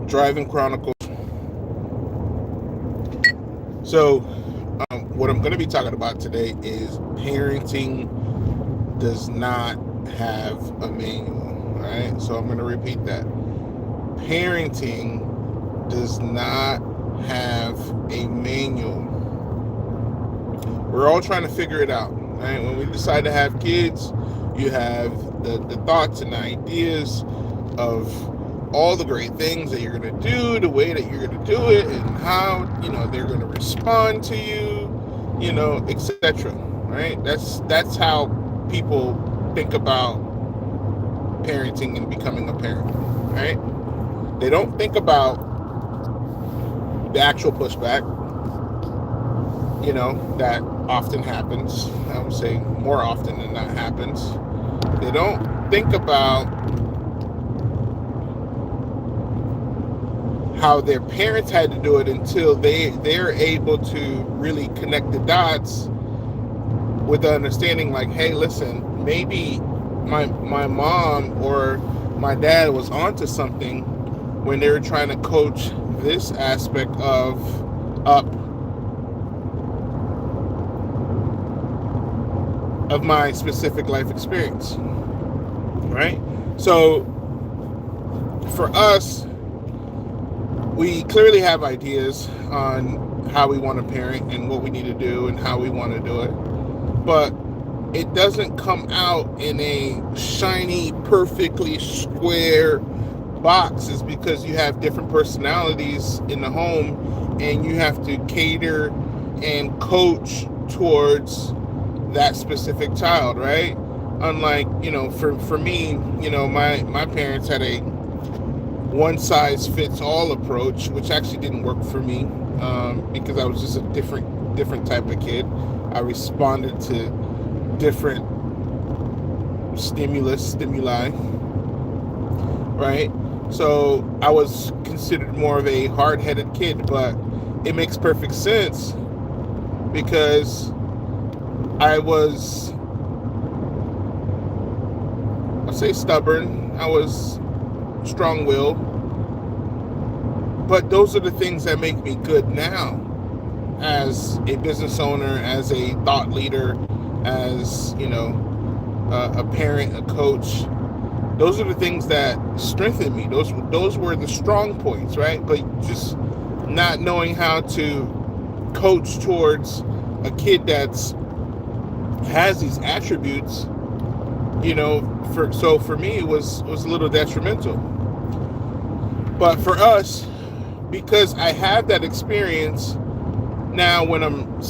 Driving Chronicles. So, what I'm going to be talking about today is parenting does not have a manual. All right, so I'm going to repeat that. Parenting does not have a manual. We're all trying to figure it out. Right? When we decide to have kids, you have the thoughts and ideas of all the great things that you're going to do, the way that you're going to do it, and how they're going to respond to you, etc. Right? That's how people think about parenting and becoming a parent. Right? They don't think about the actual pushback, that often happens. I would say more often than that happens. They don't think about how their parents had to do it until they're able to really connect the dots with the understanding like, hey, listen, maybe my mom or my dad was onto something when they were trying to coach this aspect of my specific life experience, right? So for us, we clearly have ideas on how we want to parent and what we need to do and how we want to do it, but it doesn't come out in a shiny, perfectly square box. Is because you have different personalities in the home and you have to cater and coach towards that specific child, right? Unlike, for me, my parents had a one size fits all approach, which actually didn't work for me, because I was just a different type of kid. I responded to different stimuli, right? So I was considered more of a hard-headed kid, but it makes perfect sense because I was, I'll say stubborn. I was strong-willed. But those are the things that make me good now as a business owner, as a thought leader, as, a parent, a coach. Those are the things that strengthen me. Those were the strong points, right? But just not knowing how to coach towards a kid that's has these attributes, for me it was a little detrimental. But for us, because I have that experience now, when I'm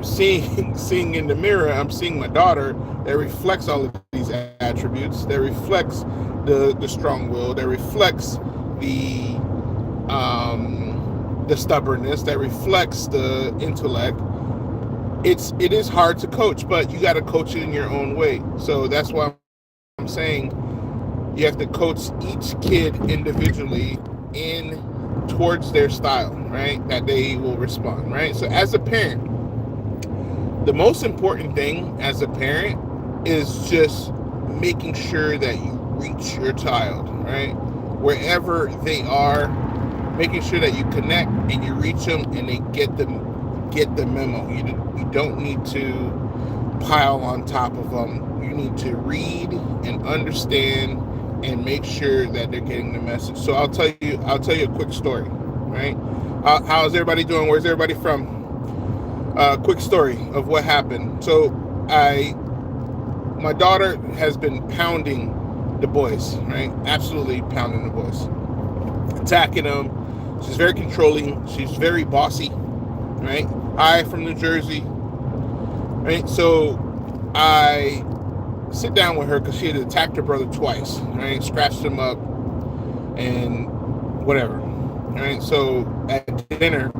seeing in the mirror, I'm seeing my daughter that reflects all of these attributes, that reflects the strong will, that reflects the stubbornness, that reflects the intellect. It is hard to coach, but you got to coach it in your own way. So that's why I'm saying you have to coach each kid individually in towards their style, right? That they will respond, right? So as a parent, the most important thing as a parent is just making sure that you reach your child, right? Wherever they are, making sure that you connect and you reach them and they get the memo. You don't need to pile on top of them. You need to read and understand and make sure that they're getting the message. So I'll tell you a quick story, right? How's everybody doing? Where's everybody from? Quick story of what happened. So my daughter has been pounding the boys, right? Absolutely pounding the boys, attacking them. She's very controlling. She's very bossy, right? I from New Jersey, right? So I sit down with her because she had attacked her brother twice, right? Scratched him up and whatever, right? So at dinner,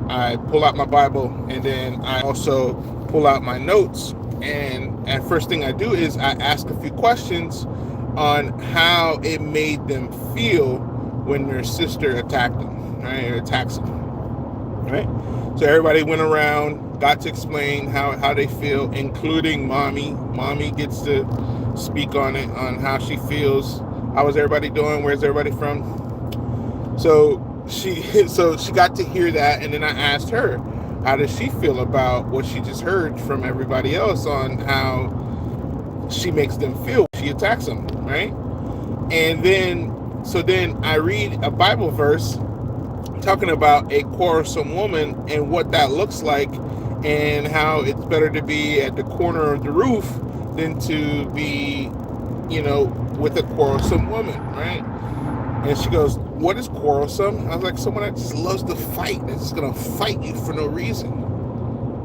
I pull out my Bible and then I also pull out my notes. And first thing I do is I ask a few questions on how it made them feel when their sister attacked them, right? Or attacks them, right? So everybody went around, got to explain how they feel, including mommy. Mommy gets to speak on it, on how she feels. How is everybody doing? Where's everybody from? So she got to hear that, and then I asked her, how does she feel about what she just heard from everybody else on how she makes them feel when she attacks them, right? And then I read a Bible verse talking about a quarrelsome woman and what that looks like, and how it's better to be at the corner of the roof than to be, with a quarrelsome woman, right? And she goes, what is quarrelsome? I was like, someone that just loves to fight, that's just gonna fight you for no reason,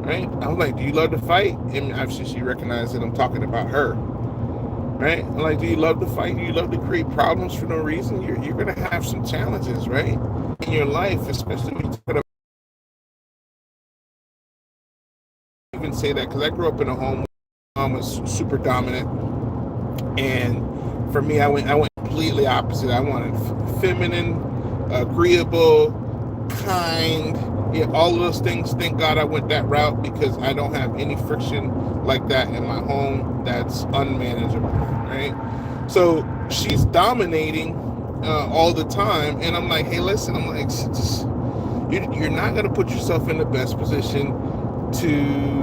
right? I was like, do you love to fight? And obviously she recognized that I'm talking about her, right? I'm like, do you love to fight? Do you love to create problems for no reason? You're gonna have some challenges, right, in your life, especially when you talk about. I even say that because I grew up in a home where my mom was super dominant, and for me, I went completely opposite. I wanted feminine, agreeable, kind, yeah, all of those things. Thank God I went that route, because I don't have any friction like that in my home that's unmanageable, right? So she's dominating all the time, and I'm like, hey, listen, I'm like, just, you're not going to put yourself in the best position to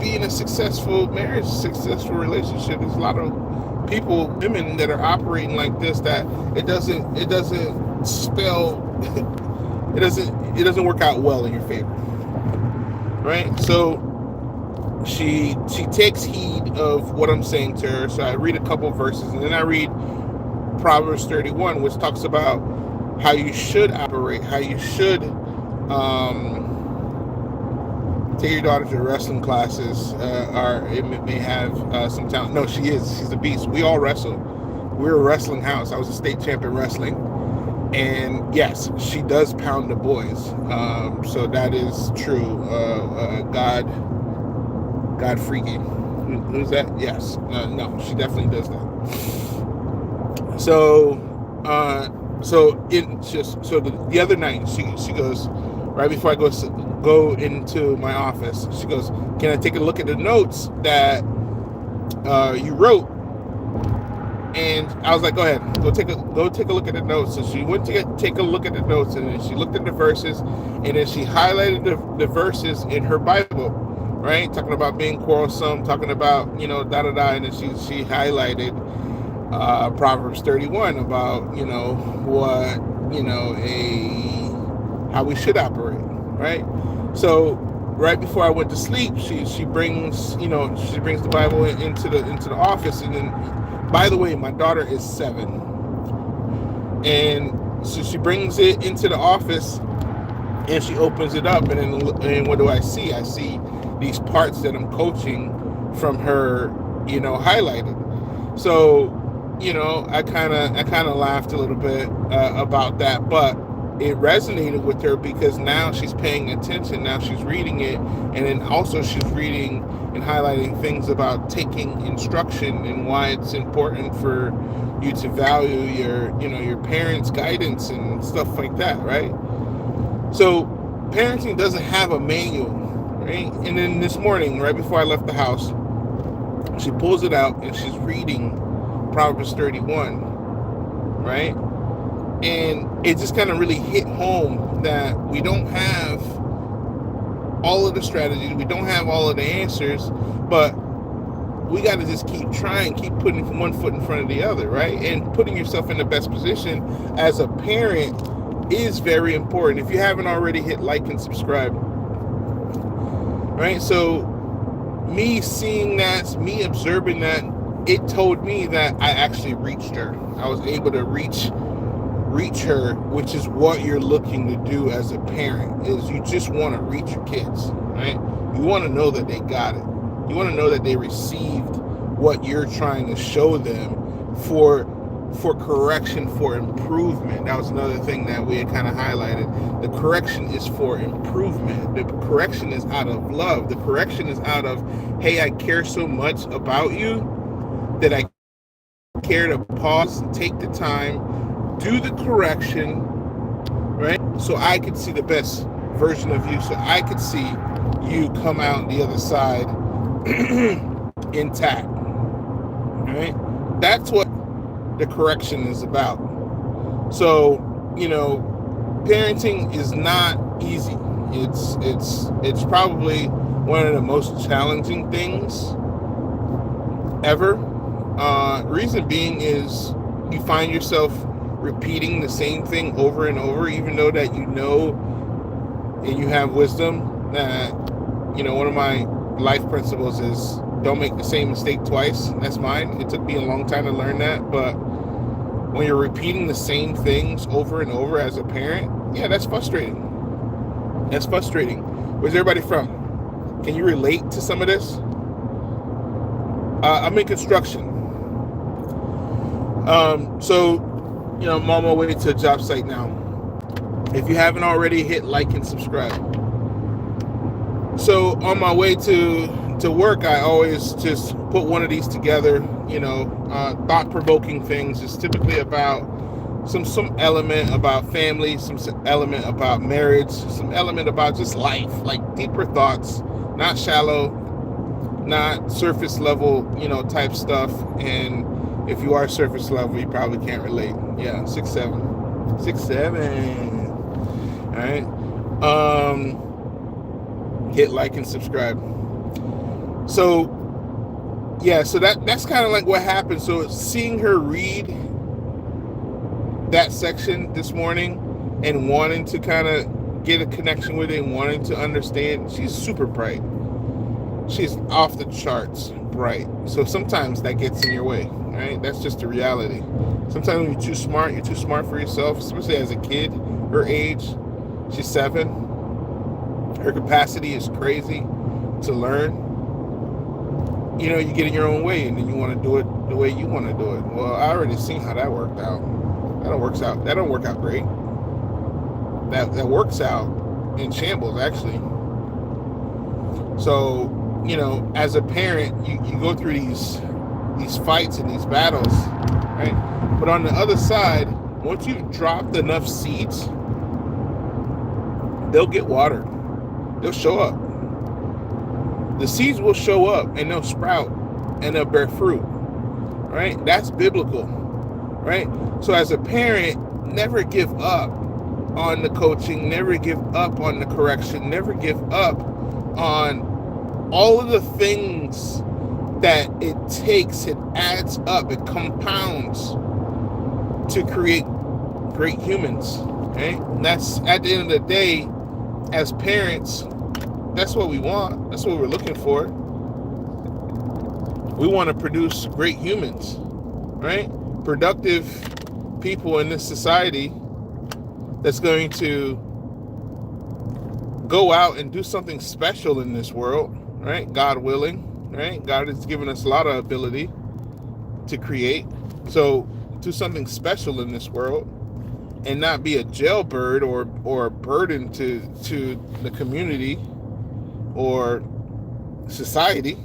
be in a successful marriage, successful relationship. There's a lot of people, women, that are operating like this, that it doesn't spell it doesn't work out well in your favor, right? So she takes heed of what I'm saying to her. So I read a couple verses, and then I read Proverbs 31, which talks about how you should operate, how you should take your daughter to wrestling classes, or it may have some talent. No, she's a beast. We all wrestle. We're a wrestling house. I was a state champion wrestling, and yes, she does pound the boys. So that is true. God freaky. Who's that? Yes. No, she definitely does that. So the other night, she goes, right before I go into my office, she goes, can I take a look at the notes that you wrote? And I was like, go ahead, go take a look at the notes. So she went to take a look at the notes, and then she looked at the verses, and then she highlighted the verses in her Bible, right? Talking about being quarrelsome, talking about, da da da, and then she highlighted Proverbs 31 about, what, how we should operate, right? So right before I went to sleep, she brings the Bible into the office. And then, by the way, my daughter is 7, and so she brings it into the office, and she opens it up, and what do I see? I see these parts that I'm coaching from her, highlighted. So, I kind of laughed a little bit about that, but it resonated with her, because now she's paying attention. Now she's reading it, and then also she's reading and highlighting things about taking instruction and why it's important for you to value your parents' guidance and stuff like that, right? So parenting doesn't have a manual, right? And then this morning, right before I left the house, she pulls it out and she's reading Proverbs 31, right? And it just kind of really hit home that we don't have all of the strategies, we don't have all of the answers, but we got to just keep trying, keep putting one foot in front of the other, right? And putting yourself in the best position as a parent is very important. If you haven't already, hit like and subscribe, right? So me seeing that, me observing that, it told me that I actually reached her. I was able to reach her, which is what you're looking to do as a parent. Is you just want to reach your kids, right? You want to know that they got it. You want to know that they received what you're trying to show them for correction, for improvement. That was another thing that we had kind of highlighted. The correction is for improvement. The correction is out of love. The correction is out of, hey, I care so much about you that I care to pause and take the time, do the correction, right? So I could see the best version of you, so I could see you come out the other side intact, right? That's what the correction is about. So, parenting is not easy. It's probably one of the most challenging things ever. Reason being is you find yourself repeating the same thing over and over, even though that and you have wisdom that, one of my life principles is don't make the same mistake twice. That's mine. It took me a long time to learn that, but when you're repeating the same things over and over as a parent, yeah, that's frustrating. That's frustrating. Where's everybody from? Can you relate to some of this? I'm in construction. So, I'm on my way to a job site now. If you haven't already, hit like and subscribe. So on my way to work, I always just put one of these together. Thought-provoking things is typically about some element about family, some element about marriage, some element about just life, like deeper thoughts, not shallow, not surface level, type stuff. And if you are surface level, you probably can't relate. Yeah, 6'7". All right. Hit like and subscribe. So that's kind of like what happened. So seeing her read that section this morning and wanting to kind of get a connection with it and wanting to understand, she's super bright. She's off the charts bright. So sometimes that gets in your way, right? That's just the reality. Sometimes when you're too smart for yourself, especially as a kid, her age, she's 7. Her capacity is crazy to learn. You get in your own way and then you want to do it the way you want to do it. Well, I already seen how that worked out. That don't work out great. That works out in shambles, actually. So, as a parent, you go through these fights and these battles, right? But on the other side, once you've dropped enough seeds, they'll get watered. They'll show up. The seeds will show up and they'll sprout and they'll bear fruit, right? That's biblical, right? So as a parent, never give up on the coaching, never give up on the correction, never give up on all of the things that it takes. It adds up, it compounds to create great humans, right? And that's, at the end of the day, as parents, that's what we want. That's what we're looking for. We want to produce great humans, right? Productive people in this society that's going to go out and do something special in this world, right? God willing, right? God has given us a lot of ability to create. So do something special in this world and not be a jailbird or a burden to the community or society.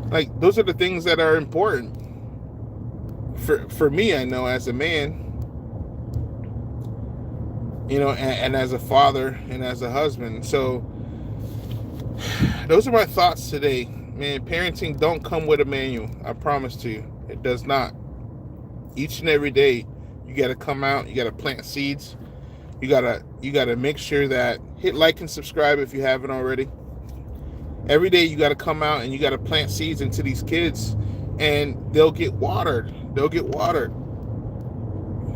Like, those are the things that are important for me. I know, as a man, and as a father and as a husband. So those are my thoughts today, man. Parenting don't come with a manual. I promise to you, it does not. Each and every day, you got to come out. You got to plant seeds. You gotta make sure that hit like and subscribe if you haven't already. Every day you gotta come out and you gotta plant seeds into these kids, and they'll get watered.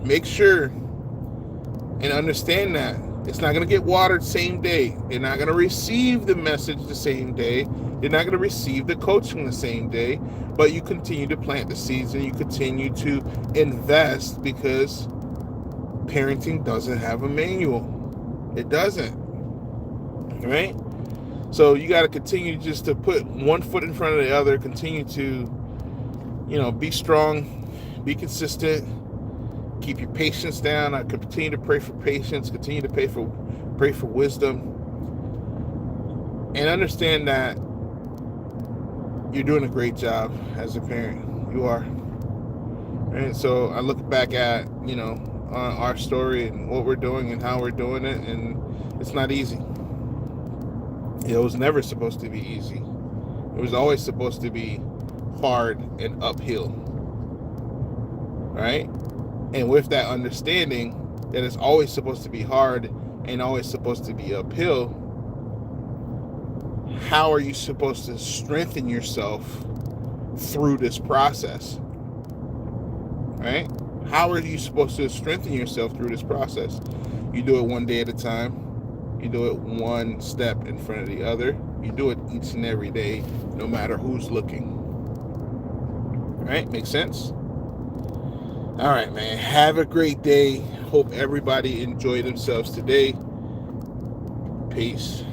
Make sure and understand that it's not gonna get watered same day. They're not gonna receive the message the same day. They're not gonna receive the coaching the same day. But you continue to plant the seeds and you continue to invest, because parenting doesn't have a manual. It doesn't, right? So you got to continue just to put one foot in front of the other, continue to, be strong, be consistent, keep your patience down. I continue to pray for patience, continue to pray for wisdom, and understand that you're doing a great job as a parent. You are. And so I look back at, our story and what we're doing and how we're doing it, and it's not easy. It was never supposed to be easy. It was always supposed to be hard and uphill, right? And with that understanding that it's always supposed to be hard and always supposed to be uphill, how are you supposed to strengthen yourself through this process? Right? How are you supposed to strengthen yourself through this process? You do it one day at a time. You do it one step in front of the other. You do it each and every day, no matter who's looking. Right? Make sense? All right, man. Have a great day. Hope everybody enjoyed themselves today. Peace.